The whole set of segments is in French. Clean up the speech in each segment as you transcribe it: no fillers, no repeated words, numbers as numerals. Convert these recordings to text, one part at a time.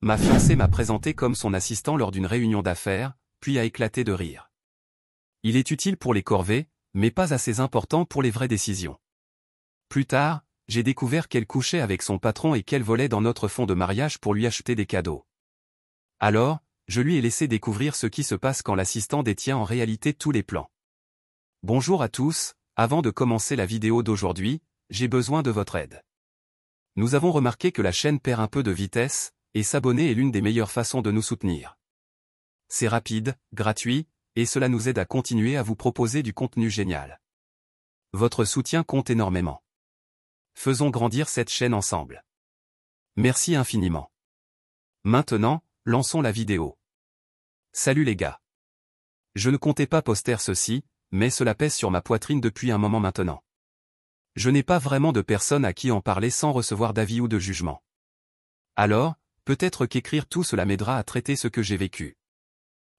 Ma fiancée m'a présenté comme son assistant lors d'une réunion d'affaires, puis a éclaté de rire. Il est utile pour les corvées, mais pas assez important pour les vraies décisions. Plus tard, j'ai découvert qu'elle couchait avec son patron et qu'elle volait dans notre fonds de mariage pour lui acheter des cadeaux. Alors, je lui ai laissé découvrir ce qui se passe quand l'assistant détient en réalité tous les plans. Bonjour à tous, avant de commencer la vidéo d'aujourd'hui, j'ai besoin de votre aide. Nous avons remarqué que la chaîne perd un peu de vitesse, et s'abonner est l'une des meilleures façons de nous soutenir. C'est rapide, gratuit, et cela nous aide à continuer à vous proposer du contenu génial. Votre soutien compte énormément. Faisons grandir cette chaîne ensemble. Merci infiniment. Maintenant, lançons la vidéo. Salut les gars. Je ne comptais pas poster ceci, mais cela pèse sur ma poitrine depuis un moment maintenant. Je n'ai pas vraiment de personne à qui en parler sans recevoir d'avis ou de jugement. Alors, peut-être qu'écrire tout cela m'aidera à traiter ce que j'ai vécu.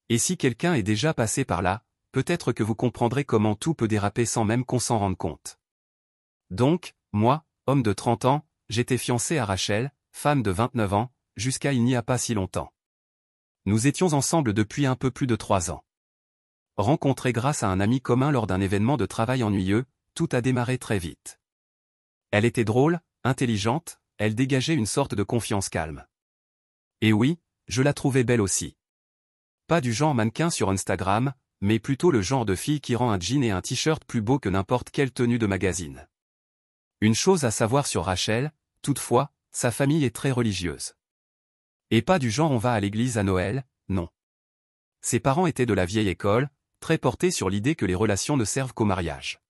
Et si quelqu'un est déjà passé par là, peut-être que vous comprendrez comment tout peut déraper sans même qu'on s'en rende compte. Donc, moi, homme de 30 ans, j'étais fiancé à Rachel, femme de 29 ans, jusqu'à il n'y a pas si longtemps. Nous étions ensemble depuis un peu plus de 3 ans. Rencontrés grâce à un ami commun lors d'un événement de travail ennuyeux, tout a démarré très vite. Elle était drôle, intelligente, elle dégageait une sorte de confiance calme. Et oui, je la trouvais belle aussi. Pas du genre mannequin sur Instagram, mais plutôt le genre de fille qui rend un jean et un t-shirt plus beau que n'importe quelle tenue de magazine. Une chose à savoir sur Rachel, toutefois, sa famille est très religieuse. Et pas du genre on va à l'église à Noël, non. Ses parents étaient de la vieille école, très portés sur l'idée que les relations ne servent qu'au mariage.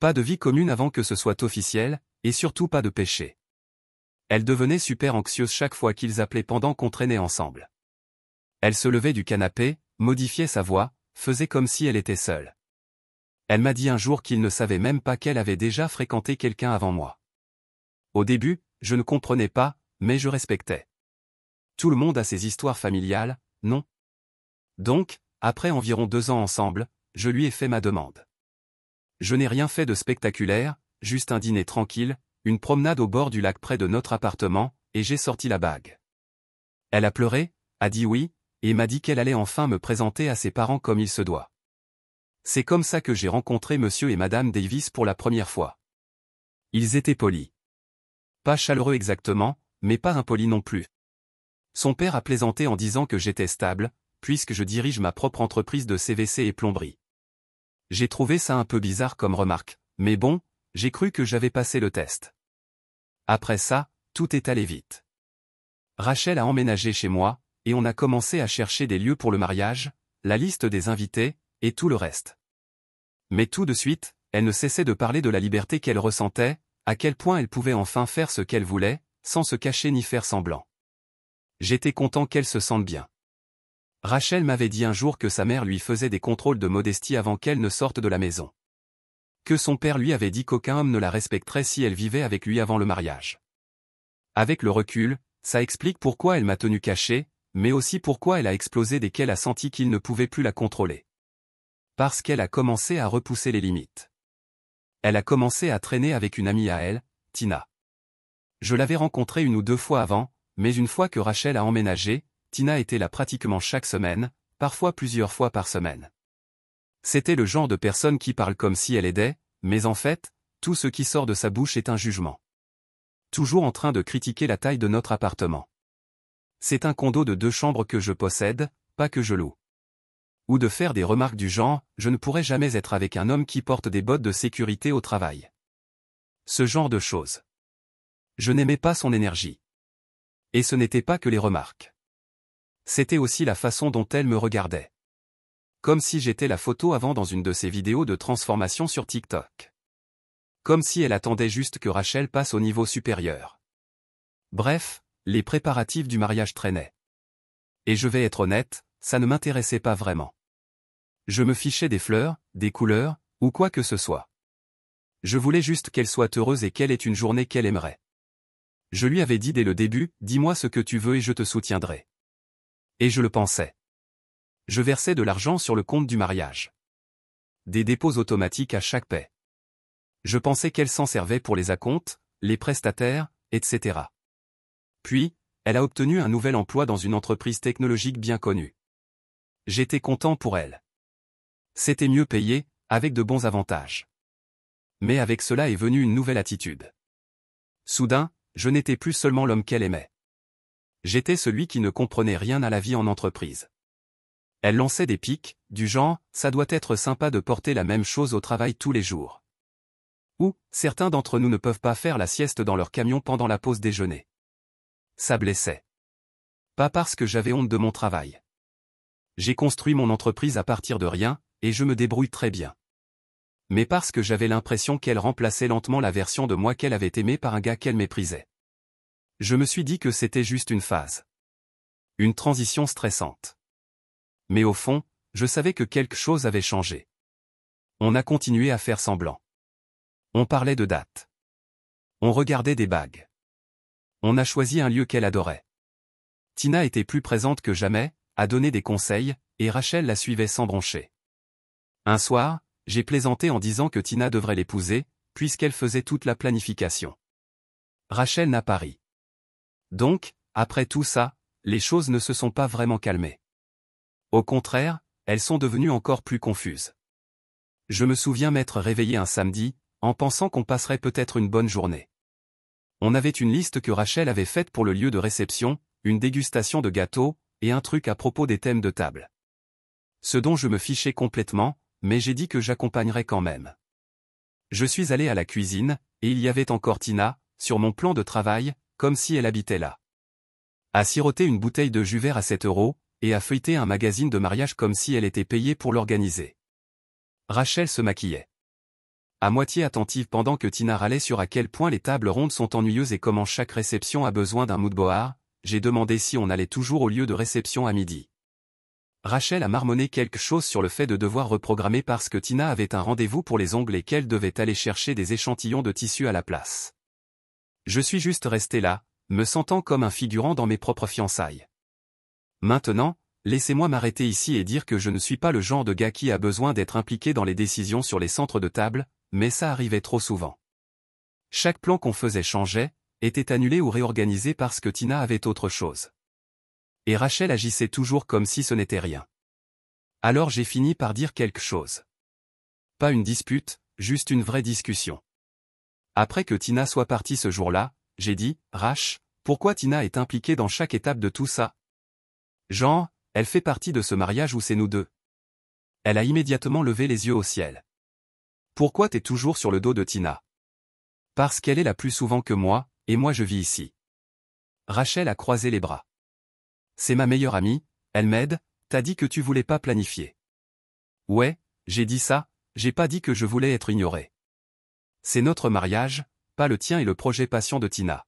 Pas de vie commune avant que ce soit officiel, et surtout pas de péché. Elle devenait super anxieuse chaque fois qu'ils appelaient pendant qu'on traînait ensemble. Elle se levait du canapé, modifiait sa voix, faisait comme si elle était seule. Elle m'a dit un jour qu'il ne savait même pas qu'elle avait déjà fréquenté quelqu'un avant moi. Au début, je ne comprenais pas, mais je respectais. Tout le monde a ses histoires familiales, non? Donc, après environ 2 ans ensemble, je lui ai fait ma demande. Je n'ai rien fait de spectaculaire, juste un dîner tranquille, une promenade au bord du lac près de notre appartement, et j'ai sorti la bague. Elle a pleuré, a dit oui, et m'a dit qu'elle allait enfin me présenter à ses parents comme il se doit. C'est comme ça que j'ai rencontré Monsieur et Madame Davis pour la première fois. Ils étaient polis. Pas chaleureux exactement, mais pas impolis non plus. Son père a plaisanté en disant que j'étais stable, puisque je dirige ma propre entreprise de CVC et plomberie. J'ai trouvé ça un peu bizarre comme remarque, mais bon, j'ai cru que j'avais passé le test. Après ça, tout est allé vite. Rachel a emménagé chez moi, et on a commencé à chercher des lieux pour le mariage, la liste des invités, et tout le reste. Mais tout de suite, elle ne cessait de parler de la liberté qu'elle ressentait, à quel point elle pouvait enfin faire ce qu'elle voulait, sans se cacher ni faire semblant. J'étais content qu'elle se sente bien. Rachel m'avait dit un jour que sa mère lui faisait des contrôles de modestie avant qu'elle ne sorte de la maison. Que son père lui avait dit qu'aucun homme ne la respecterait si elle vivait avec lui avant le mariage. Avec le recul, ça explique pourquoi elle m'a tenu caché, mais aussi pourquoi elle a explosé dès qu'elle a senti qu'il ne pouvait plus la contrôler. Parce qu'elle a commencé à repousser les limites. Elle a commencé à traîner avec une amie à elle, Tina. Je l'avais rencontrée 1 ou 2 fois avant, mais une fois que Rachel a emménagé, Tina était là pratiquement chaque semaine, parfois plusieurs fois par semaine. C'était le genre de personne qui parle comme si elle aidait, mais en fait, tout ce qui sort de sa bouche est un jugement. Toujours en train de critiquer la taille de notre appartement. C'est un condo de 2 chambres que je possède, pas que je loue. Ou de faire des remarques du genre, je ne pourrais jamais être avec un homme qui porte des bottes de sécurité au travail. Ce genre de choses. Je n'aimais pas son énergie. Et ce n'était pas que les remarques. C'était aussi la façon dont elle me regardait. Comme si j'étais la photo avant dans une de ses vidéos de transformation sur TikTok. Comme si elle attendait juste que Rachel passe au niveau supérieur. Bref, les préparatifs du mariage traînaient. Et je vais être honnête, ça ne m'intéressait pas vraiment. Je me fichais des fleurs, des couleurs, ou quoi que ce soit. Je voulais juste qu'elle soit heureuse et qu'elle ait une journée qu'elle aimerait. Je lui avais dit dès le début, dis-moi ce que tu veux et je te soutiendrai. Et je le pensais. Je versais de l'argent sur le compte du mariage. Des dépôts automatiques à chaque paie. Je pensais qu'elle s'en servait pour les acomptes, les prestataires, etc. Puis, elle a obtenu un nouvel emploi dans une entreprise technologique bien connue. J'étais content pour elle. C'était mieux payé, avec de bons avantages. Mais avec cela est venue une nouvelle attitude. Soudain, je n'étais plus seulement l'homme qu'elle aimait. J'étais celui qui ne comprenait rien à la vie en entreprise. Elle lançait des pics, du genre, ça doit être sympa de porter la même chose au travail tous les jours. Ou, certains d'entre nous ne peuvent pas faire la sieste dans leur camion pendant la pause déjeuner. Ça blessait. Pas parce que j'avais honte de mon travail. J'ai construit mon entreprise à partir de rien, et je me débrouille très bien. Mais parce que j'avais l'impression qu'elle remplaçait lentement la version de moi qu'elle avait aimée par un gars qu'elle méprisait. Je me suis dit que c'était juste une phase. Une transition stressante. Mais au fond, je savais que quelque chose avait changé. On a continué à faire semblant. On parlait de dates. On regardait des bagues. On a choisi un lieu qu'elle adorait. Tina était plus présente que jamais, a donné des conseils, et Rachel la suivait sans broncher. Un soir, j'ai plaisanté en disant que Tina devrait l'épouser, puisqu'elle faisait toute la planification. Rachel n'a pas ri. Donc, après tout ça, les choses ne se sont pas vraiment calmées. Au contraire, elles sont devenues encore plus confuses. Je me souviens m'être réveillé un samedi, en pensant qu'on passerait peut-être une bonne journée. On avait une liste que Rachel avait faite pour le lieu de réception, une dégustation de gâteaux, et un truc à propos des thèmes de table. Ce dont je me fichais complètement, mais j'ai dit que j'accompagnerais quand même. Je suis allé à la cuisine, et il y avait encore Tina, sur mon plan de travail, comme si elle habitait là. À siroter une bouteille de jus vert à 7 €, et à feuilleter un magazine de mariage comme si elle était payée pour l'organiser. Rachel se maquillait. À moitié attentive pendant que Tina râlait sur à quel point les tables rondes sont ennuyeuses et comment chaque réception a besoin d'un mood board, j'ai demandé si on allait toujours au lieu de réception à midi. Rachel a marmonné quelque chose sur le fait de devoir reprogrammer parce que Tina avait un rendez-vous pour les ongles et qu'elle devait aller chercher des échantillons de tissu à la place. Je suis juste resté là, me sentant comme un figurant dans mes propres fiançailles. Maintenant, laissez-moi m'arrêter ici et dire que je ne suis pas le genre de gars qui a besoin d'être impliqué dans les décisions sur les centres de table, mais ça arrivait trop souvent. Chaque plan qu'on faisait changeait, était annulé ou réorganisé parce que Tina avait autre chose. Et Rachel agissait toujours comme si ce n'était rien. Alors j'ai fini par dire quelque chose. Pas une dispute, juste une vraie discussion. Après que Tina soit partie ce jour-là, j'ai dit, Rach, pourquoi Tina est impliquée dans chaque étape de tout ça? Genre, elle fait partie de ce mariage où c'est nous deux. Elle a immédiatement levé les yeux au ciel. Pourquoi t'es toujours sur le dos de Tina? Parce qu'elle est là plus souvent que moi, et moi je vis ici. Rachel a croisé les bras. C'est ma meilleure amie, elle m'aide, t'as dit que tu voulais pas planifier. Ouais, j'ai dit ça, j'ai pas dit que je voulais être ignoré. C'est notre mariage, pas le tien et le projet passion de Tina.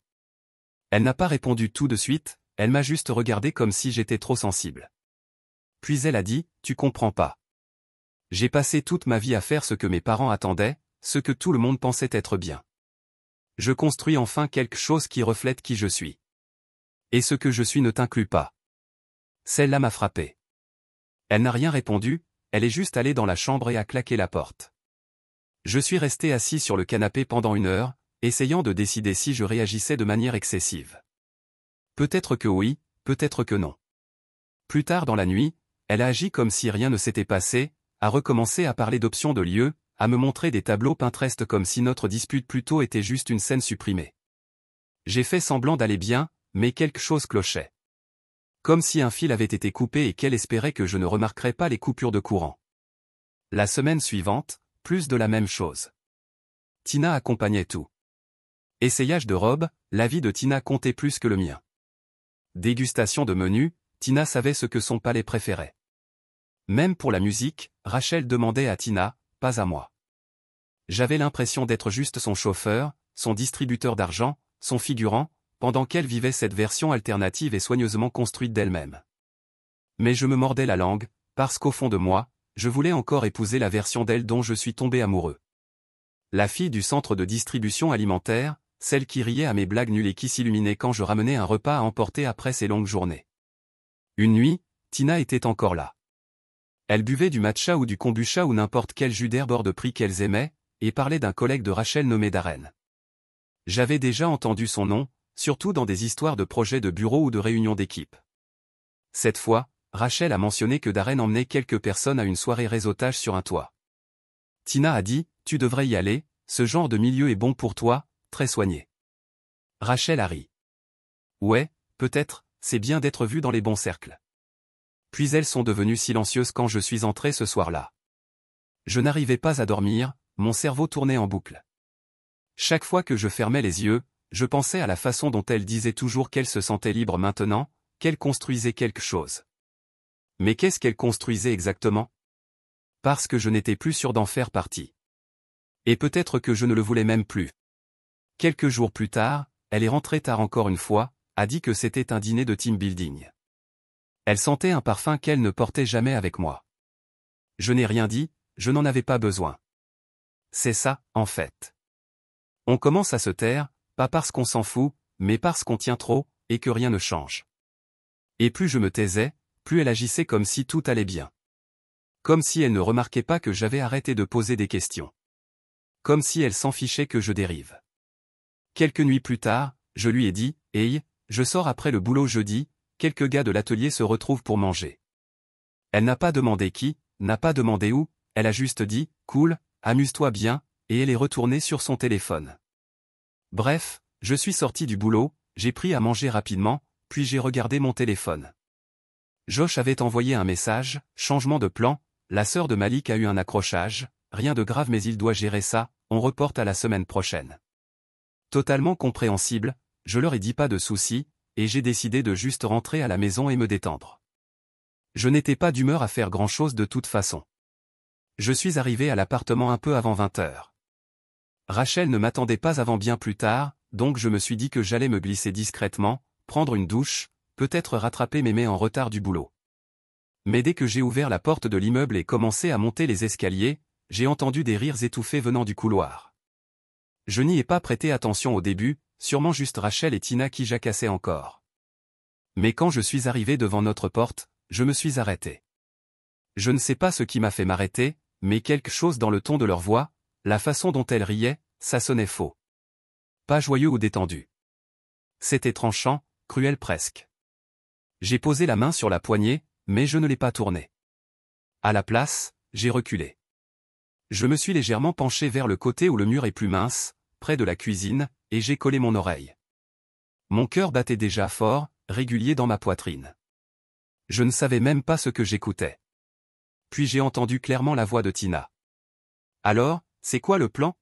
Elle n'a pas répondu tout de suite, elle m'a juste regardé comme si j'étais trop sensible. Puis elle a dit, tu comprends pas. J'ai passé toute ma vie à faire ce que mes parents attendaient, ce que tout le monde pensait être bien. Je construis enfin quelque chose qui reflète qui je suis. Et ce que je suis ne t'inclut pas. Celle-là m'a frappé. Elle n'a rien répondu, elle est juste allée dans la chambre et a claqué la porte. Je suis resté assis sur le canapé pendant 1 heure, essayant de décider si je réagissais de manière excessive. Peut-être que oui, peut-être que non. Plus tard dans la nuit, elle a agi comme si rien ne s'était passé, a recommencé à parler d'options de lieu, à me montrer des tableaux Pinterest comme si notre dispute plus tôt était juste une scène supprimée. J'ai fait semblant d'aller bien, mais quelque chose clochait. Comme si un fil avait été coupé et qu'elle espérait que je ne remarquerais pas les coupures de courant. La semaine suivante, plus de la même chose. Tina accompagnait tout. Essayage de robe, l'avis de Tina comptait plus que le mien. Dégustation de menu, Tina savait ce que son palais préférait. Même pour la musique, Rachel demandait à Tina, pas à moi. J'avais l'impression d'être juste son chauffeur, son distributeur d'argent, son figurant, pendant qu'elle vivait cette version alternative et soigneusement construite d'elle-même. Mais je me mordais la langue, parce qu'au fond de moi, je voulais encore épouser la version d'elle dont je suis tombé amoureux. La fille du centre de distribution alimentaire, celle qui riait à mes blagues nulles et qui s'illuminait quand je ramenais un repas à emporter après ces longues journées. Une nuit, Tina était encore là. Elle buvait du matcha ou du kombucha ou n'importe quel jus d'herbe hors de prix qu'elles aimaient, et parlait d'un collègue de Rachel nommé Darren. J'avais déjà entendu son nom, surtout dans des histoires de projets de bureau ou de réunions d'équipe. Cette fois, Rachel a mentionné que Darren emmenait quelques personnes à une soirée réseautage sur un toit. Tina a dit, tu devrais y aller, ce genre de milieu est bon pour toi, très soigné. Rachel a ri. Ouais, peut-être, c'est bien d'être vu dans les bons cercles. Puis elles sont devenues silencieuses quand je suis entré ce soir-là. Je n'arrivais pas à dormir, mon cerveau tournait en boucle. Chaque fois que je fermais les yeux, je pensais à la façon dont elle disait toujours qu'elle se sentait libre maintenant, qu'elle construisait quelque chose. Mais qu'est-ce qu'elle construisait exactement? Parce que je n'étais plus sûr d'en faire partie. Et peut-être que je ne le voulais même plus. Quelques jours plus tard, elle est rentrée tard encore une fois, a dit que c'était un dîner de team building. Elle sentait un parfum qu'elle ne portait jamais avec moi. Je n'ai rien dit, je n'en avais pas besoin. C'est ça, en fait. On commence à se taire, pas parce qu'on s'en fout, mais parce qu'on tient trop, et que rien ne change. Et plus je me taisais, plus elle agissait comme si tout allait bien. Comme si elle ne remarquait pas que j'avais arrêté de poser des questions. Comme si elle s'en fichait que je dérive. Quelques nuits plus tard, je lui ai dit, « Hey, je sors après le boulot jeudi, quelques gars de l'atelier se retrouvent pour manger. » Elle n'a pas demandé qui, n'a pas demandé où, elle a juste dit, « Cool, amuse-toi bien », et elle est retournée sur son téléphone. Bref, je suis sorti du boulot, j'ai pris à manger rapidement, puis j'ai regardé mon téléphone. Josh avait envoyé un message, changement de plan, la sœur de Malik a eu un accrochage, rien de grave mais il doit gérer ça, on reporte à la semaine prochaine. Totalement compréhensible, je leur ai dit pas de soucis, et j'ai décidé de juste rentrer à la maison et me détendre. Je n'étais pas d'humeur à faire grand-chose de toute façon. Je suis arrivé à l'appartement un peu avant 20h. Rachel ne m'attendait pas avant bien plus tard, donc je me suis dit que j'allais me glisser discrètement, prendre une douche, peut-être rattraper mes mails en retard du boulot. Mais dès que j'ai ouvert la porte de l'immeuble et commencé à monter les escaliers, j'ai entendu des rires étouffés venant du couloir. Je n'y ai pas prêté attention au début, sûrement juste Rachel et Tina qui jacassaient encore. Mais quand je suis arrivé devant notre porte, je me suis arrêté. Je ne sais pas ce qui m'a fait m'arrêter, mais quelque chose dans le ton de leur voix, la façon dont elles riaient, ça sonnait faux. Pas joyeux ou détendu. C'était tranchant, cruel presque. J'ai posé la main sur la poignée, mais je ne l'ai pas tournée. À la place, j'ai reculé. Je me suis légèrement penché vers le côté où le mur est plus mince, près de la cuisine, et j'ai collé mon oreille. Mon cœur battait déjà fort, régulier dans ma poitrine. Je ne savais même pas ce que j'écoutais. Puis j'ai entendu clairement la voix de Tina. « Alors, c'est quoi le plan?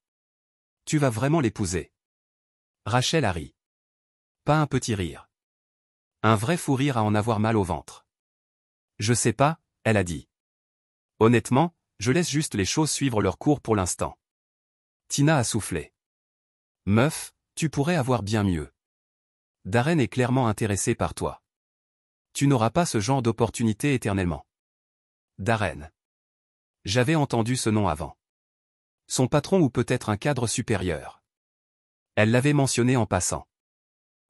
Tu vas vraiment l'épouser? » Rachel a ri. Pas un petit rire. Un vrai fou rire à en avoir mal au ventre. « Je sais pas, » elle a dit. Honnêtement, je laisse juste les choses suivre leur cours pour l'instant. Tina a soufflé. « Meuf, tu pourrais avoir bien mieux. Darren est clairement intéressé par toi. Tu n'auras pas ce genre d'opportunité éternellement. » Darren. J'avais entendu ce nom avant. Son patron ou peut-être un cadre supérieur. Elle l'avait mentionné en passant.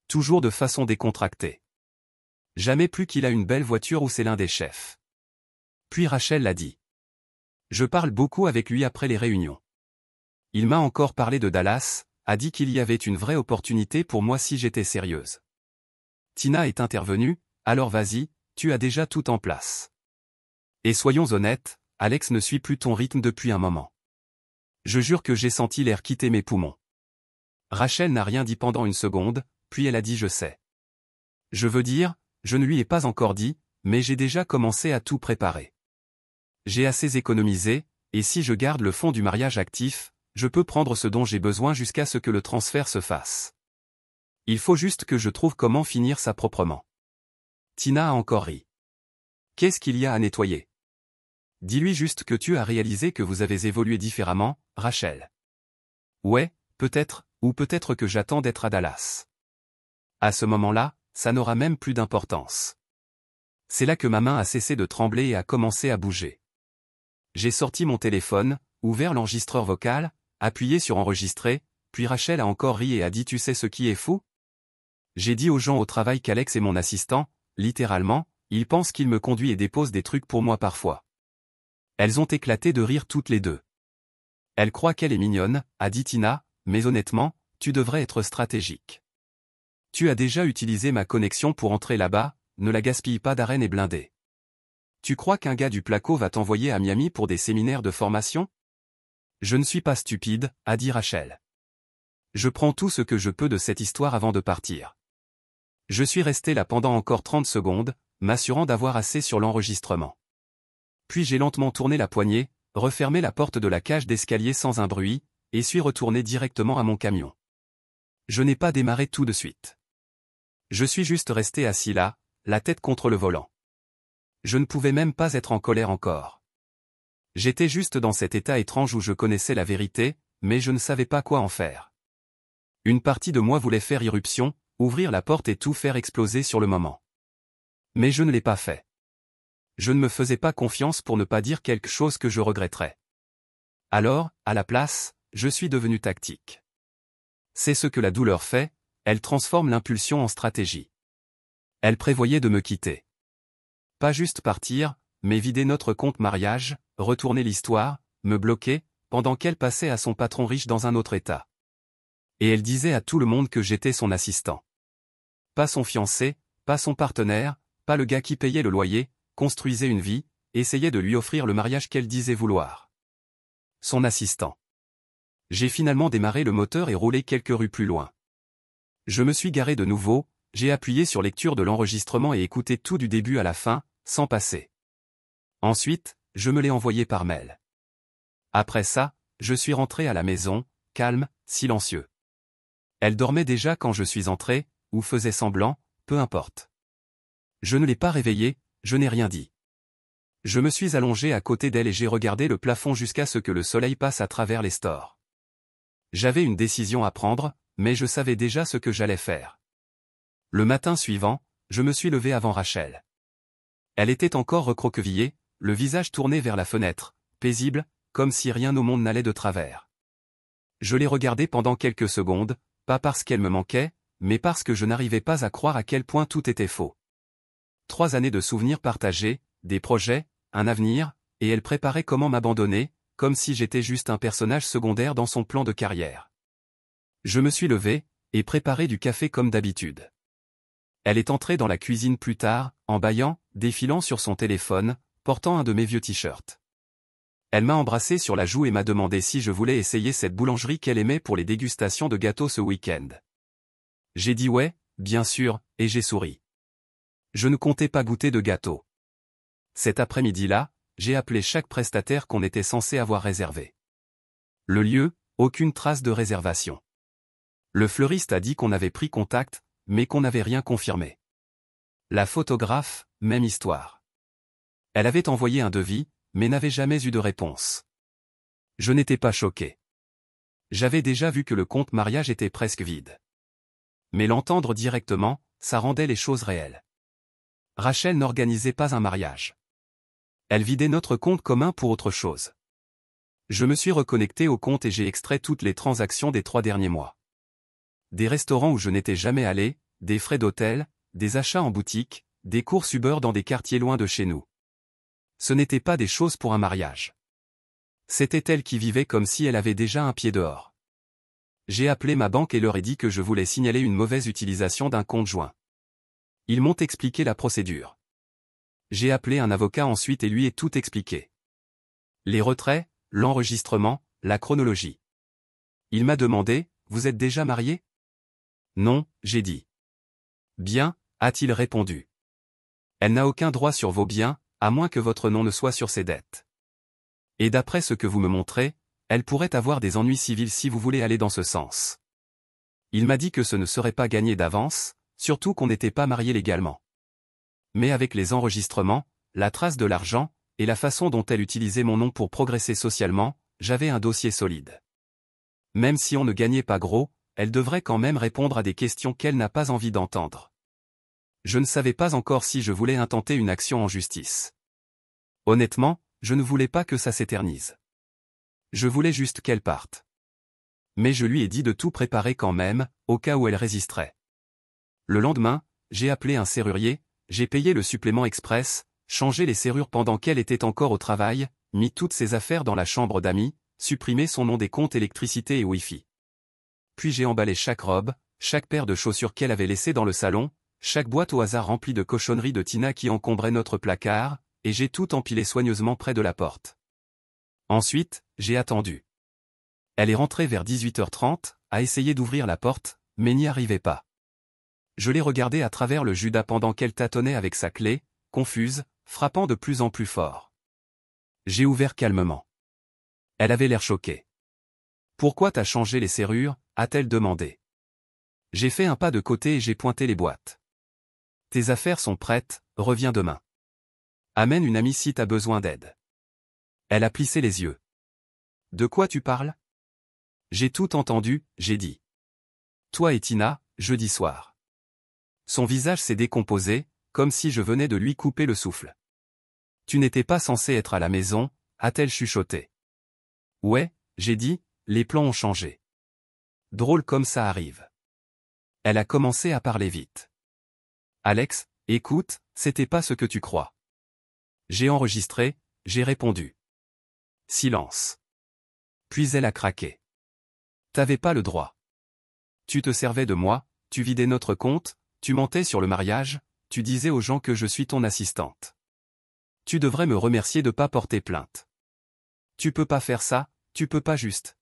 Toujours de façon décontractée. Jamais plus qu'il a une belle voiture ou c'est l'un des chefs. Puis Rachel l'a dit. Je parle beaucoup avec lui après les réunions. Il m'a encore parlé de Dallas, a dit qu'il y avait une vraie opportunité pour moi si j'étais sérieuse. Tina est intervenue, alors vas-y, tu as déjà tout en place. Et soyons honnêtes, Alex ne suit plus ton rythme depuis un moment. Je jure que j'ai senti l'air quitter mes poumons. Rachel n'a rien dit pendant une seconde, puis elle a dit je sais. Je veux dire, je ne lui ai pas encore dit, mais j'ai déjà commencé à tout préparer. J'ai assez économisé, et si je garde le fonds du mariage actif, je peux prendre ce dont j'ai besoin jusqu'à ce que le transfert se fasse. Il faut juste que je trouve comment finir ça proprement. Tina a encore ri. Qu'est-ce qu'il y a à nettoyer? Dis-lui juste que tu as réalisé que vous avez évolué différemment, Rachel. Ouais, peut-être, ou peut-être que j'attends d'être à Dallas. À ce moment-là, ça n'aura même plus d'importance. C'est là que ma main a cessé de trembler et a commencé à bouger. J'ai sorti mon téléphone, ouvert l'enregistreur vocal, appuyé sur enregistrer, puis Rachel a encore ri et a dit tu sais ce qui est fou? J'ai dit aux gens au travail qu'Alex est mon assistant, littéralement, il pense qu'il me conduit et dépose des trucs pour moi parfois. Elles ont éclaté de rire toutes les deux. Elle croit qu'elle est mignonne, a dit Tina, mais honnêtement, tu devrais être stratégique. Tu as déjà utilisé ma connexion pour entrer là-bas, ne la gaspille pas d'arène et blindée. Tu crois qu'un gars du Placo va t'envoyer à Miami pour des séminaires de formation? Je ne suis pas stupide, a dit Rachel. Je prends tout ce que je peux de cette histoire avant de partir. Je suis resté là pendant encore 30 secondes, m'assurant d'avoir assez sur l'enregistrement. Puis j'ai lentement tourné la poignée, refermé la porte de la cage d'escalier sans un bruit, et suis retourné directement à mon camion. Je n'ai pas démarré tout de suite. Je suis juste resté assis là, la tête contre le volant. Je ne pouvais même pas être en colère encore. J'étais juste dans cet état étrange où je connaissais la vérité, mais je ne savais pas quoi en faire. Une partie de moi voulait faire irruption, ouvrir la porte et tout faire exploser sur le moment. Mais je ne l'ai pas fait. Je ne me faisais pas confiance pour ne pas dire quelque chose que je regretterais. Alors, à la place, je suis devenu tactique. C'est ce que la douleur fait, elle transforme l'impulsion en stratégie. Elle prévoyait de me quitter. Pas juste partir, mais vider notre compte mariage, retourner l'histoire, me bloquer, pendant qu'elle passait à son patron riche dans un autre état. Et elle disait à tout le monde que j'étais son assistant. Pas son fiancé, pas son partenaire, pas le gars qui payait le loyer, construisait une vie, essayait de lui offrir le mariage qu'elle disait vouloir. Son assistant. J'ai finalement démarré le moteur et roulé quelques rues plus loin. Je me suis garé de nouveau, j'ai appuyé sur lecture de l'enregistrement et écouté tout du début à la fin, sans passer. Ensuite, je me l'ai envoyé par mail. Après ça, je suis rentré à la maison, calme, silencieux. Elle dormait déjà quand je suis entré, ou faisait semblant, peu importe. Je ne l'ai pas réveillée, je n'ai rien dit. Je me suis allongé à côté d'elle et j'ai regardé le plafond jusqu'à ce que le soleil passe à travers les stores. J'avais une décision à prendre, mais je savais déjà ce que j'allais faire. Le matin suivant, je me suis levé avant Rachel. Elle était encore recroquevillée, le visage tourné vers la fenêtre, paisible, comme si rien au monde n'allait de travers. Je l'ai regardée pendant quelques secondes, pas parce qu'elle me manquait, mais parce que je n'arrivais pas à croire à quel point tout était faux. 3 années de souvenirs partagés, des projets, un avenir, et elle préparait comment m'abandonner, comme si j'étais juste un personnage secondaire dans son plan de carrière. Je me suis levé, et préparé du café comme d'habitude. Elle est entrée dans la cuisine plus tard, en bâillant, défilant sur son téléphone, portant un de mes vieux t-shirts. Elle m'a embrassé sur la joue et m'a demandé si je voulais essayer cette boulangerie qu'elle aimait pour les dégustations de gâteaux ce week-end. J'ai dit ouais, bien sûr, et j'ai souri. Je ne comptais pas goûter de gâteau. Cet après-midi-là, j'ai appelé chaque prestataire qu'on était censé avoir réservé. Le lieu, aucune trace de réservation. Le fleuriste a dit qu'on avait pris contact, mais qu'on n'avait rien confirmé. La photographe, même histoire. Elle avait envoyé un devis, mais n'avait jamais eu de réponse. Je n'étais pas choqué. J'avais déjà vu que le compte mariage était presque vide. Mais l'entendre directement, ça rendait les choses réelles. Rachel n'organisait pas un mariage. Elle vidait notre compte commun pour autre chose. Je me suis reconnecté au compte et j'ai extrait toutes les transactions des 3 derniers mois. Des restaurants où je n'étais jamais allé, des frais d'hôtel, des achats en boutique, des courses Uber dans des quartiers loin de chez nous. Ce n'étaient pas des choses pour un mariage. C'était elle qui vivait comme si elle avait déjà un pied dehors. J'ai appelé ma banque et leur ai dit que je voulais signaler une mauvaise utilisation d'un compte joint. Ils m'ont expliqué la procédure. J'ai appelé un avocat ensuite et lui ai tout expliqué. Les retraits, l'enregistrement, la chronologie. Il m'a demandé, « Vous êtes déjà marié ?» Non, j'ai dit. Bien, a-t-il répondu. Elle n'a aucun droit sur vos biens, à moins que votre nom ne soit sur ses dettes. Et d'après ce que vous me montrez, elle pourrait avoir des ennuis civils si vous voulez aller dans ce sens. Il m'a dit que ce ne serait pas gagné d'avance, surtout qu'on n'était pas mariés légalement. Mais avec les enregistrements, la trace de l'argent, et la façon dont elle utilisait mon nom pour progresser socialement, j'avais un dossier solide. Même si on ne gagnait pas gros, elle devrait quand même répondre à des questions qu'elle n'a pas envie d'entendre. Je ne savais pas encore si je voulais intenter une action en justice. Honnêtement, je ne voulais pas que ça s'éternise. Je voulais juste qu'elle parte. Mais je lui ai dit de tout préparer quand même, au cas où elle résisterait. Le lendemain, j'ai appelé un serrurier, j'ai payé le supplément express, changé les serrures pendant qu'elle était encore au travail, mis toutes ses affaires dans la chambre d'amis, supprimé son nom des comptes électricité et Wi-Fi. Puis j'ai emballé chaque robe, chaque paire de chaussures qu'elle avait laissées dans le salon, chaque boîte au hasard remplie de cochonneries de Tina qui encombrait notre placard, et j'ai tout empilé soigneusement près de la porte. Ensuite, j'ai attendu. Elle est rentrée vers 18h30, a essayé d'ouvrir la porte, mais n'y arrivait pas. Je l'ai regardée à travers le judas pendant qu'elle tâtonnait avec sa clé, confuse, frappant de plus en plus fort. J'ai ouvert calmement. Elle avait l'air choquée. « Pourquoi t'as changé les serrures ?» a-t-elle demandé. J'ai fait un pas de côté et j'ai pointé les boîtes. « Tes affaires sont prêtes, reviens demain. Amène une amie si t'as besoin d'aide. » Elle a plissé les yeux. « De quoi tu parles ?» J'ai tout entendu, j'ai dit. « Toi et Tina, jeudi soir. » Son visage s'est décomposé, comme si je venais de lui couper le souffle. « Tu n'étais pas censé être à la maison ?» a-t-elle chuchoté. « Ouais, j'ai dit, les plans ont changé. » Drôle comme ça arrive. Elle a commencé à parler vite. « Alex, écoute, c'était pas ce que tu crois. » J'ai enregistré, j'ai répondu. Silence. Puis elle a craqué. « T'avais pas le droit. Tu te servais de moi, tu vidais notre compte, tu mentais sur le mariage, tu disais aux gens que je suis ton assistante. Tu devrais me remercier de pas porter plainte. Tu peux pas faire ça, tu peux pas juste. »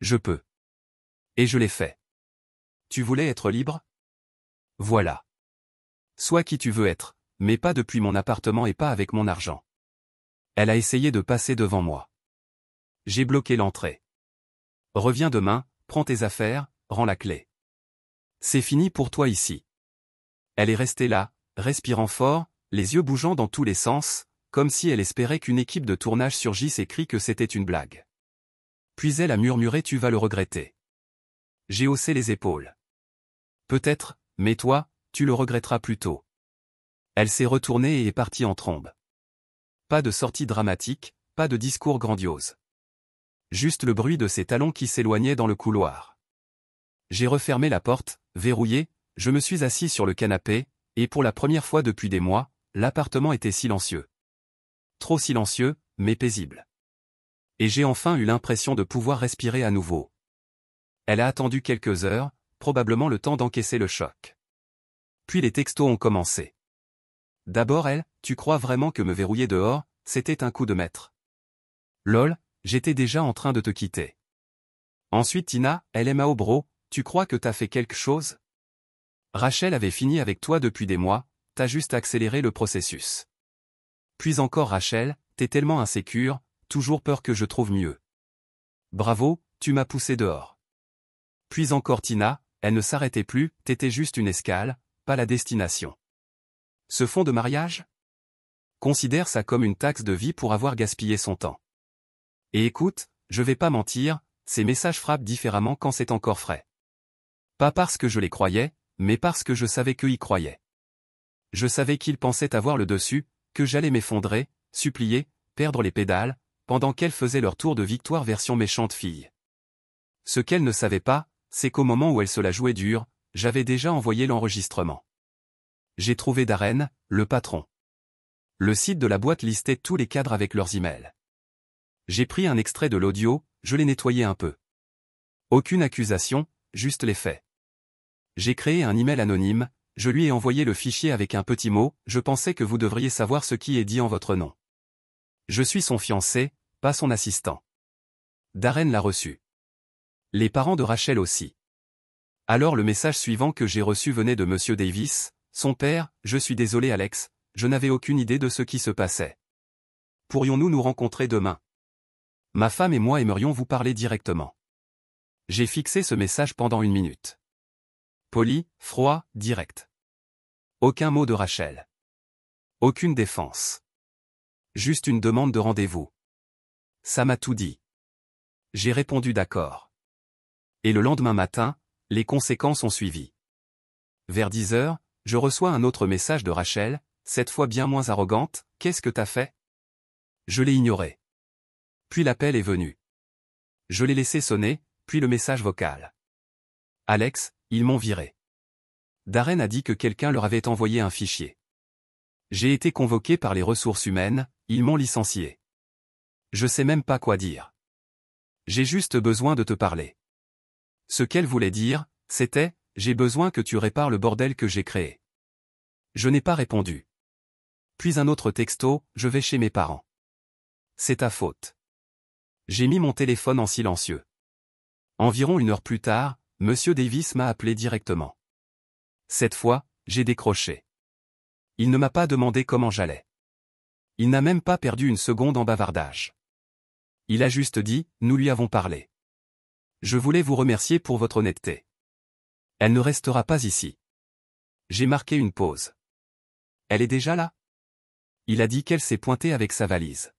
Je peux. Et je l'ai fait. Tu voulais être libre? Voilà. Sois qui tu veux être, mais pas depuis mon appartement et pas avec mon argent. Elle a essayé de passer devant moi. J'ai bloqué l'entrée. Reviens demain, prends tes affaires, rends la clé. C'est fini pour toi ici. Elle est restée là, respirant fort, les yeux bougeant dans tous les sens, comme si elle espérait qu'une équipe de tournage surgisse et crie que c'était une blague. Puis elle a murmuré « Tu vas le regretter. » J'ai haussé les épaules. Peut-être, mais toi, tu le regretteras plus tôt. Elle s'est retournée et est partie en trombe. Pas de sortie dramatique, pas de discours grandiose. Juste le bruit de ses talons qui s'éloignaient dans le couloir. J'ai refermé la porte, verrouillé, je me suis assis sur le canapé, et pour la première fois depuis des mois, l'appartement était silencieux. Trop silencieux, mais paisible. Et j'ai enfin eu l'impression de pouvoir respirer à nouveau. Elle a attendu quelques heures, probablement le temps d'encaisser le choc. Puis les textos ont commencé. D'abord elle, tu crois vraiment que me verrouiller dehors, c'était un coup de maître? Lol, j'étais déjà en train de te quitter. Ensuite Tina, LMAO bro, tu crois que t'as fait quelque chose? Rachel avait fini avec toi depuis des mois, t'as juste accéléré le processus. Puis encore Rachel, t'es tellement insécure, toujours peur que je trouve mieux. Bravo, tu m'as poussé dehors. Puis encore Tina, elle ne s'arrêtait plus, t'étais juste une escale, pas la destination. Ce fonds de mariage? Considère ça comme une taxe de vie pour avoir gaspillé son temps. Et écoute, je vais pas mentir, ces messages frappent différemment quand c'est encore frais. Pas parce que je les croyais, mais parce que je savais qu'eux y croyaient. Je savais qu'ils pensaient avoir le dessus, que j'allais m'effondrer, supplier, perdre les pédales, pendant qu'elles faisaient leur tour de victoire version méchante fille. Ce qu'elles ne savaient pas, c'est qu'au moment où elles se la jouaient dure, j'avais déjà envoyé l'enregistrement. J'ai trouvé Darren, le patron. Le site de la boîte listait tous les cadres avec leurs emails. J'ai pris un extrait de l'audio, je l'ai nettoyé un peu. Aucune accusation, juste les faits. J'ai créé un email anonyme, je lui ai envoyé le fichier avec un petit mot, je pensais que vous devriez savoir ce qui est dit en votre nom. Je suis son fiancé, pas son assistant. Darren l'a reçu. Les parents de Rachel aussi. Alors le message suivant que j'ai reçu venait de Monsieur Davis, son père, je suis désolé Alex, je n'avais aucune idée de ce qui se passait. Pourrions-nous nous rencontrer demain? Ma femme et moi aimerions vous parler directement. J'ai fixé ce message pendant 1 minute. Poli, froid, direct. Aucun mot de Rachel. Aucune défense. Juste une demande de rendez-vous. Ça m'a tout dit. J'ai répondu d'accord. Et le lendemain matin, les conséquences ont suivi. Vers 10 heures, je reçois un autre message de Rachel, cette fois bien moins arrogante, « Qu'est-ce que t'as fait ?» Je l'ai ignoré. Puis l'appel est venu. Je l'ai laissé sonner, puis le message vocal. « Alex, ils m'ont viré. Darren a dit que quelqu'un leur avait envoyé un fichier. J'ai été convoqué par les ressources humaines, ils m'ont licencié. Je sais même pas quoi dire. J'ai juste besoin de te parler. » Ce qu'elle voulait dire, C'était, j'ai besoin que tu répares le bordel que j'ai créé. Je n'ai pas répondu. Puis un autre texto, je vais chez mes parents. C'est ta faute. J'ai mis mon téléphone en silencieux. Environ 1 heure plus tard, Monsieur Davis m'a appelé directement. Cette fois, j'ai décroché. Il ne m'a pas demandé comment j'allais. Il n'a même pas perdu une seconde en bavardage. Il a juste dit, nous lui avons parlé. Je voulais vous remercier pour votre honnêteté. Elle ne restera pas ici. J'ai marqué une pause. Elle est déjà là? Il a dit qu'elle s'est pointée avec sa valise.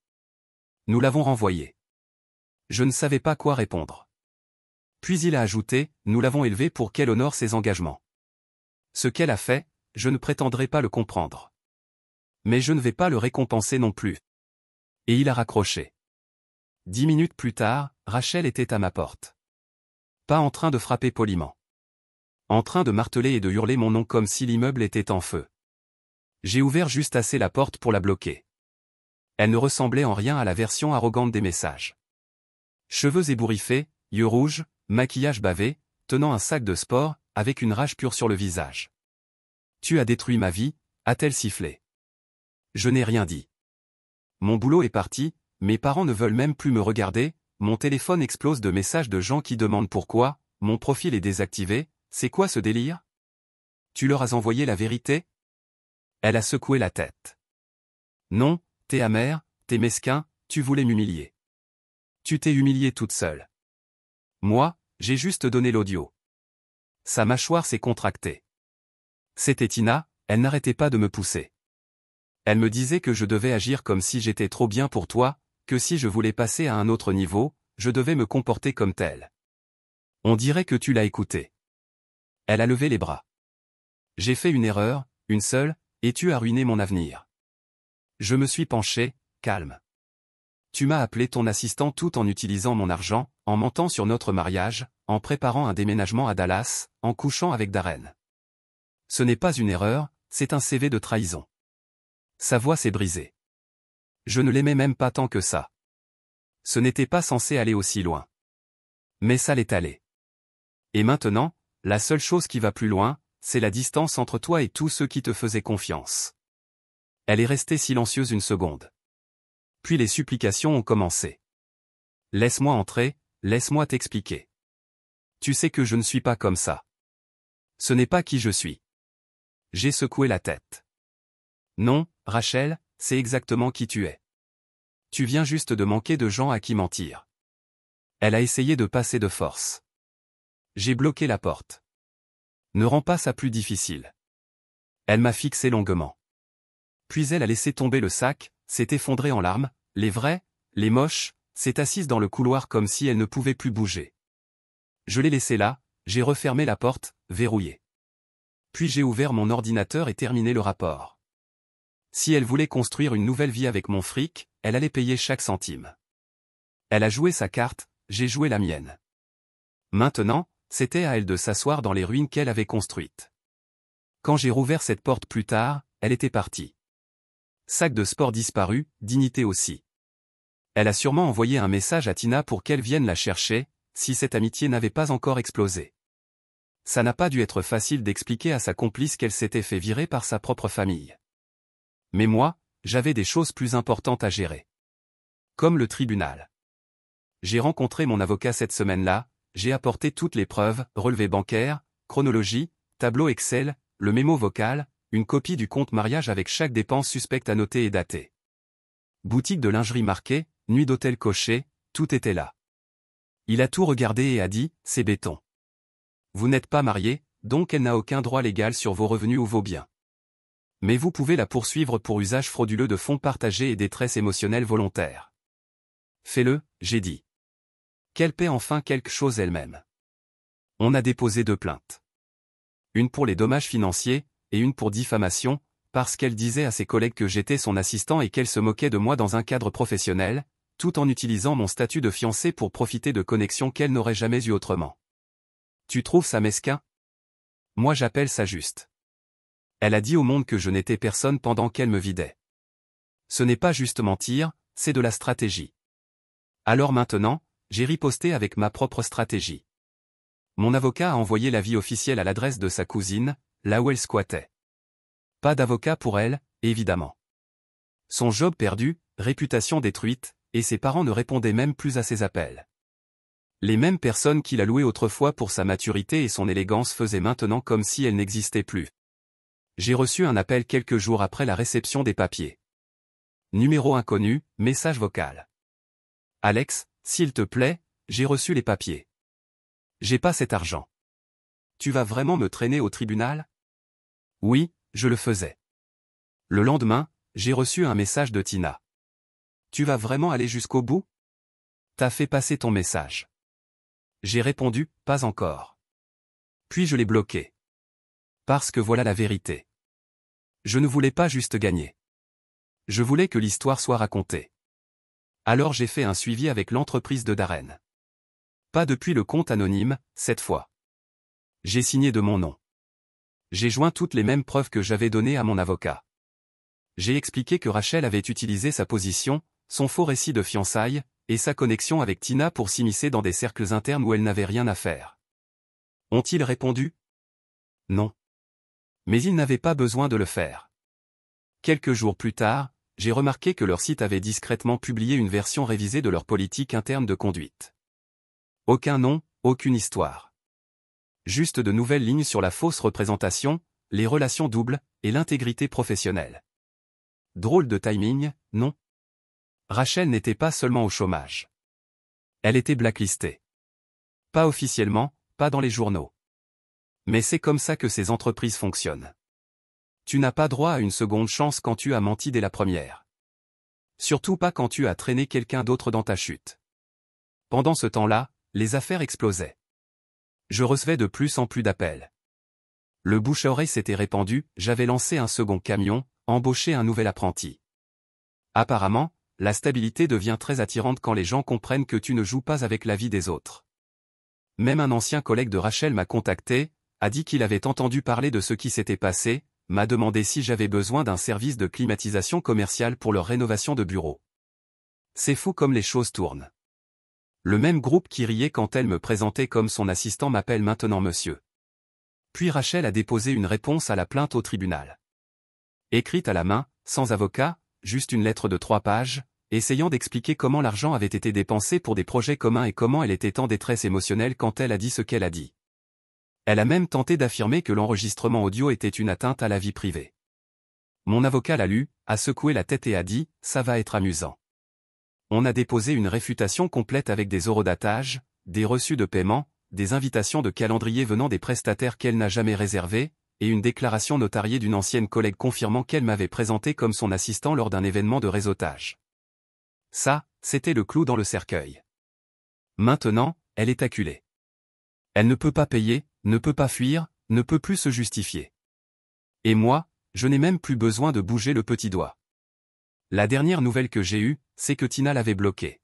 Nous l'avons renvoyée. Je ne savais pas quoi répondre. Puis il a ajouté, nous l'avons élevée pour qu'elle honore ses engagements. Ce qu'elle a fait, je ne prétendrai pas le comprendre. Mais je ne vais pas le récompenser non plus. Et il a raccroché. 10 minutes plus tard, Rachel était à ma porte. Pas en train de frapper poliment. En train de marteler et de hurler mon nom comme si l'immeuble était en feu. J'ai ouvert juste assez la porte pour la bloquer. Elle ne ressemblait en rien à la version arrogante des messages. Cheveux ébouriffés, yeux rouges, maquillage bavé, tenant un sac de sport, avec une rage pure sur le visage. Tu as détruit ma vie, a-t-elle sifflé. Je n'ai rien dit. Mon boulot est parti, mes parents ne veulent même plus me regarder, mon téléphone explose de messages de gens qui demandent pourquoi, mon profil est désactivé, c'est quoi ce délire? Tu leur as envoyé la vérité? Elle a secoué la tête. Non, t'es amer, t'es mesquin, tu voulais m'humilier. Tu t'es humiliée toute seule. Moi, j'ai juste donné l'audio. Sa mâchoire s'est contractée. C'était Tina, elle n'arrêtait pas de me pousser. Elle me disait que je devais agir comme si j'étais trop bien pour toi, que si je voulais passer à un autre niveau, je devais me comporter comme tel. On dirait que tu l'as écoutée. Elle a levé les bras. J'ai fait une erreur, une seule, et tu as ruiné mon avenir. Je me suis penché, calme. Tu m'as appelé ton assistant tout en utilisant mon argent, en mentant sur notre mariage, en préparant un déménagement à Dallas, en couchant avec Darren. Ce n'est pas une erreur, c'est un CV de trahison. Sa voix s'est brisée. Je ne l'aimais même pas tant que ça. Ce n'était pas censé aller aussi loin. Mais ça l'est allé. Et maintenant, la seule chose qui va plus loin, c'est la distance entre toi et tous ceux qui te faisaient confiance. Elle est restée silencieuse une seconde. Puis les supplications ont commencé. Laisse-moi entrer, laisse-moi t'expliquer. Tu sais que je ne suis pas comme ça. Ce n'est pas qui je suis. J'ai secoué la tête. Non, Rachel, c'est exactement qui tu es. Tu viens juste de manquer de gens à qui mentir. Elle a essayé de passer de force. J'ai bloqué la porte. Ne rends pas ça plus difficile. Elle m'a fixé longuement. Puis elle a laissé tomber le sac, s'est effondrée en larmes, les vrais, les moches, s'est assise dans le couloir comme si elle ne pouvait plus bouger. Je l'ai laissée là, j'ai refermé la porte, verrouillée. Puis j'ai ouvert mon ordinateur et terminé le rapport. Si elle voulait construire une nouvelle vie avec mon fric, elle allait payer chaque centime. Elle a joué sa carte, j'ai joué la mienne. Maintenant, c'était à elle de s'asseoir dans les ruines qu'elle avait construites. Quand j'ai rouvert cette porte plus tard, elle était partie. Sac de sport disparu, dignité aussi. Elle a sûrement envoyé un message à Tina pour qu'elle vienne la chercher, si cette amitié n'avait pas encore explosé. Ça n'a pas dû être facile d'expliquer à sa complice qu'elle s'était fait virer par sa propre famille. Mais moi, j'avais des choses plus importantes à gérer. Comme le tribunal. J'ai rencontré mon avocat cette semaine-là, j'ai apporté toutes les preuves, relevés bancaires, chronologie, tableau Excel, le mémo vocal, une copie du compte mariage avec chaque dépense suspecte annotée et datée. Boutique de lingerie marquée, nuit d'hôtel cochée, tout était là. Il a tout regardé et a dit, c'est béton. Vous n'êtes pas marié, donc elle n'a aucun droit légal sur vos revenus ou vos biens. Mais vous pouvez la poursuivre pour usage frauduleux de fonds partagés et détresse émotionnelle volontaire. Fais-le, j'ai dit. Qu'elle paie enfin quelque chose elle-même. On a déposé 2 plaintes. Une pour les dommages financiers, et une pour diffamation, parce qu'elle disait à ses collègues que j'étais son assistant et qu'elle se moquait de moi dans un cadre professionnel, tout en utilisant mon statut de fiancé pour profiter de connexions qu'elle n'aurait jamais eues autrement. Tu trouves ça mesquin? Moi j'appelle ça juste. Elle a dit au monde que je n'étais personne pendant qu'elle me vidait. Ce n'est pas juste mentir, c'est de la stratégie. Alors maintenant, j'ai riposté avec ma propre stratégie. Mon avocat a envoyé l'avis officiel à l'adresse de sa cousine, là où elle squattait. Pas d'avocat pour elle, évidemment. Son job perdu, réputation détruite, et ses parents ne répondaient même plus à ses appels. Les mêmes personnes qu'il a louées autrefois pour sa maturité et son élégance faisaient maintenant comme si elles n'existaient plus. J'ai reçu un appel quelques jours après la réception des papiers. Numéro inconnu, message vocal. Alex, s'il te plaît, j'ai reçu les papiers. J'ai pas cet argent. Tu vas vraiment me traîner au tribunal? Oui, je le faisais. Le lendemain, j'ai reçu un message de Tina. Tu vas vraiment aller jusqu'au bout? T'as fait passer ton message. J'ai répondu, pas encore. Puis je l'ai bloqué. Parce que voilà la vérité. Je ne voulais pas juste gagner. Je voulais que l'histoire soit racontée. Alors j'ai fait un suivi avec l'entreprise de Darren. Pas depuis le compte anonyme, cette fois. J'ai signé de mon nom. J'ai joint toutes les mêmes preuves que j'avais données à mon avocat. J'ai expliqué que Rachel avait utilisé sa position, son faux récit de fiançailles, et sa connexion avec Tina pour s'immiscer dans des cercles internes où elle n'avait rien à faire. Ont-ils répondu? Non. Mais ils n'avaient pas besoin de le faire. Quelques jours plus tard, j'ai remarqué que leur site avait discrètement publié une version révisée de leur politique interne de conduite. Aucun nom, aucune histoire. Juste de nouvelles lignes sur la fausse représentation, les relations doubles, et l'intégrité professionnelle. Drôle de timing, non? Rachel n'était pas seulement au chômage. Elle était blacklistée. Pas officiellement, pas dans les journaux. Mais c'est comme ça que ces entreprises fonctionnent. Tu n'as pas droit à une seconde chance quand tu as menti dès la première. Surtout pas quand tu as traîné quelqu'un d'autre dans ta chute. Pendant ce temps-là, les affaires explosaient. Je recevais de plus en plus d'appels. Le bouche-à-oreille s'était répandu, j'avais lancé un second camion, embauché un nouvel apprenti. Apparemment, la stabilité devient très attirante quand les gens comprennent que tu ne joues pas avec la vie des autres. Même un ancien collègue de Rachel m'a contacté, a dit qu'il avait entendu parler de ce qui s'était passé, m'a demandé si j'avais besoin d'un service de climatisation commerciale pour leur rénovation de bureau. C'est fou comme les choses tournent. Le même groupe qui riait quand elle me présentait comme son assistant m'appelle maintenant monsieur. Puis Rachel a déposé une réponse à la plainte au tribunal. Écrite à la main, sans avocat, juste une lettre de 3 pages, essayant d'expliquer comment l'argent avait été dépensé pour des projets communs et comment elle était en détresse émotionnelle quand elle a dit ce qu'elle a dit. Elle a même tenté d'affirmer que l'enregistrement audio était une atteinte à la vie privée. Mon avocat l'a lu, a secoué la tête et a dit « ça va être amusant ». On a déposé une réfutation complète avec des horodatage, des reçus de paiement, des invitations de calendrier venant des prestataires qu'elle n'a jamais réservés, et une déclaration notariée d'une ancienne collègue confirmant qu'elle m'avait présenté comme son assistant lors d'un événement de réseautage. Ça, c'était le clou dans le cercueil. Maintenant, elle est acculée. Elle ne peut pas payer, ne peut pas fuir, ne peut plus se justifier. Et moi, je n'ai même plus besoin de bouger le petit doigt. La dernière nouvelle que j'ai eue, c'est que Tina l'avait bloquée.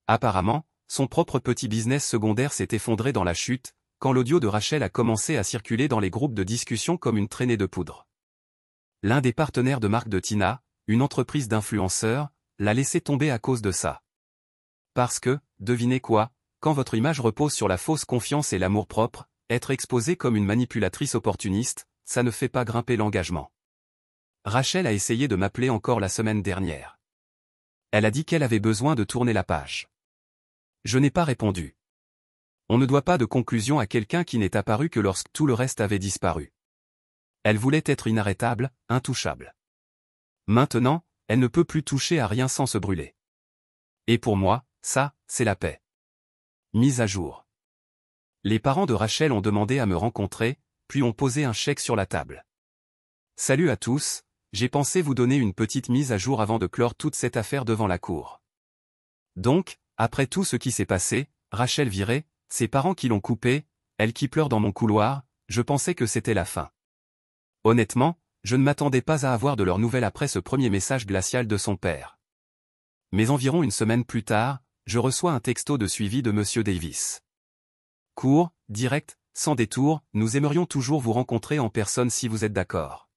Apparemment, son propre petit business secondaire s'est effondré dans la chute, quand l'audio de Rachel a commencé à circuler dans les groupes de discussion comme une traînée de poudre. L'un des partenaires de marque de Tina, une entreprise d'influenceurs, l'a laissé tomber à cause de ça. Parce que, devinez quoi, quand votre image repose sur la fausse confiance et l'amour-propre, être exposée comme une manipulatrice opportuniste, ça ne fait pas grimper l'engagement. Rachel a essayé de m'appeler encore la semaine dernière. Elle a dit qu'elle avait besoin de tourner la page. Je n'ai pas répondu. On ne doit pas de conclusion à quelqu'un qui n'est apparu que lorsque tout le reste avait disparu. Elle voulait être inarrêtable, intouchable. Maintenant, elle ne peut plus toucher à rien sans se brûler. Et pour moi, ça, c'est la paix. Mise à jour. Les parents de Rachel ont demandé à me rencontrer, puis ont posé un chèque sur la table. Salut à tous, j'ai pensé vous donner une petite mise à jour avant de clore toute cette affaire devant la cour. Donc, après tout ce qui s'est passé, Rachel virée, ses parents qui l'ont coupée, elle qui pleure dans mon couloir, je pensais que c'était la fin. Honnêtement, je ne m'attendais pas à avoir de leurs nouvelles après ce premier message glacial de son père. Mais environ une semaine plus tard, je reçois un texto de suivi de Monsieur Davis. Court, direct, sans détour, nous aimerions toujours vous rencontrer en personne si vous êtes d'accord.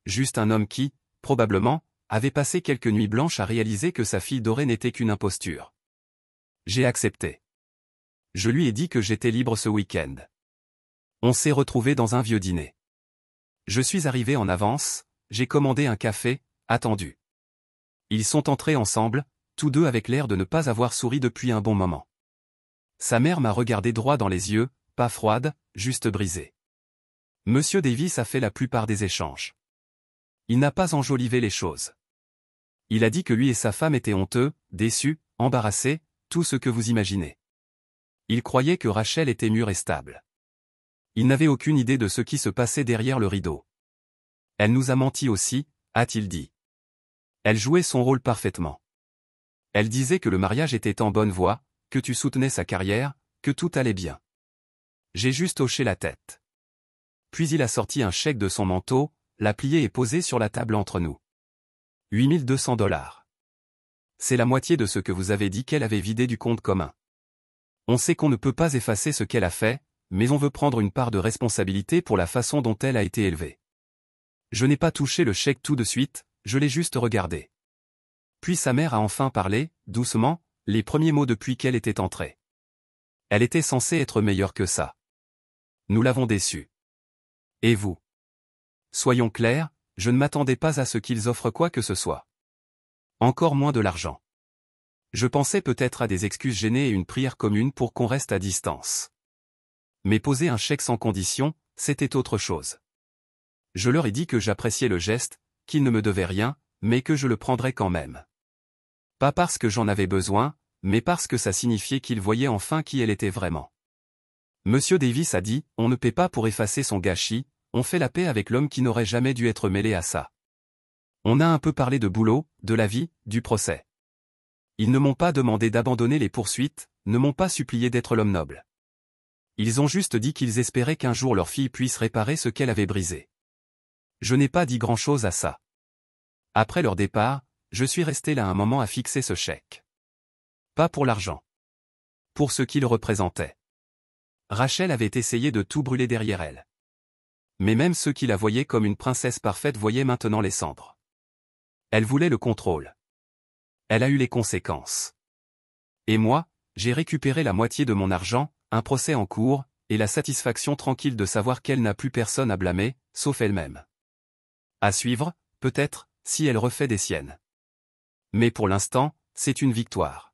Juste un homme qui, probablement, avait passé quelques nuits blanches à réaliser que sa fille dorée n'était qu'une imposture. J'ai accepté. Je lui ai dit que j'étais libre ce week-end. On s'est retrouvés dans un vieux dîner. Je suis arrivé en avance, j'ai commandé un café, attendu. Ils sont entrés ensemble, tous deux avec l'air de ne pas avoir souri depuis un bon moment. Sa mère m'a regardé droit dans les yeux, pas froide, juste brisée. Monsieur Davis a fait la plupart des échanges. Il n'a pas enjolivé les choses. Il a dit que lui et sa femme étaient honteux, déçus, embarrassés, tout ce que vous imaginez. Il croyait que Rachel était mûre et stable. Il n'avait aucune idée de ce qui se passait derrière le rideau. Elle nous a menti aussi, a-t-il dit. Elle jouait son rôle parfaitement. Elle disait que le mariage était en bonne voie, que tu soutenais sa carrière, que tout allait bien. J'ai juste hoché la tête. Puis il a sorti un chèque de son manteau, l'a plié et posé sur la table entre nous. 8 200 $. C'est la moitié de ce que vous avez dit qu'elle avait vidé du compte commun. On sait qu'on ne peut pas effacer ce qu'elle a fait, mais on veut prendre une part de responsabilité pour la façon dont elle a été élevée. Je n'ai pas touché le chèque tout de suite, je l'ai juste regardé. Puis sa mère a enfin parlé, doucement, les premiers mots depuis qu'elle était entrée. Elle était censée être meilleure que ça. Nous l'avons déçue. Et vous? Soyons clairs, je ne m'attendais pas à ce qu'ils offrent quoi que ce soit. Encore moins de l'argent. Je pensais peut-être à des excuses gênées et une prière commune pour qu'on reste à distance. Mais poser un chèque sans condition, c'était autre chose. Je leur ai dit que j'appréciais le geste, qu'ils ne me devaient rien, mais que je le prendrais quand même. Pas parce que j'en avais besoin, mais parce que ça signifiait qu'ils voyaient enfin qui elle était vraiment. Monsieur Davis a dit, on ne paie pas pour effacer son gâchis, on fait la paix avec l'homme qui n'aurait jamais dû être mêlé à ça. On a un peu parlé de boulot, de la vie, du procès. Ils ne m'ont pas demandé d'abandonner les poursuites, ne m'ont pas supplié d'être l'homme noble. Ils ont juste dit qu'ils espéraient qu'un jour leur fille puisse réparer ce qu'elle avait brisé. Je n'ai pas dit grand-chose à ça. Après leur départ, je suis resté là un moment à fixer ce chèque. Pas pour l'argent. Pour ce qu'il représentait. Rachel avait essayé de tout brûler derrière elle. Mais même ceux qui la voyaient comme une princesse parfaite voyaient maintenant les cendres. Elle voulait le contrôle. Elle a eu les conséquences. Et moi, j'ai récupéré la moitié de mon argent, un procès en cours, et la satisfaction tranquille de savoir qu'elle n'a plus personne à blâmer, sauf elle-même. À suivre, peut-être, si elle refait des siennes. Mais pour l'instant, c'est une victoire.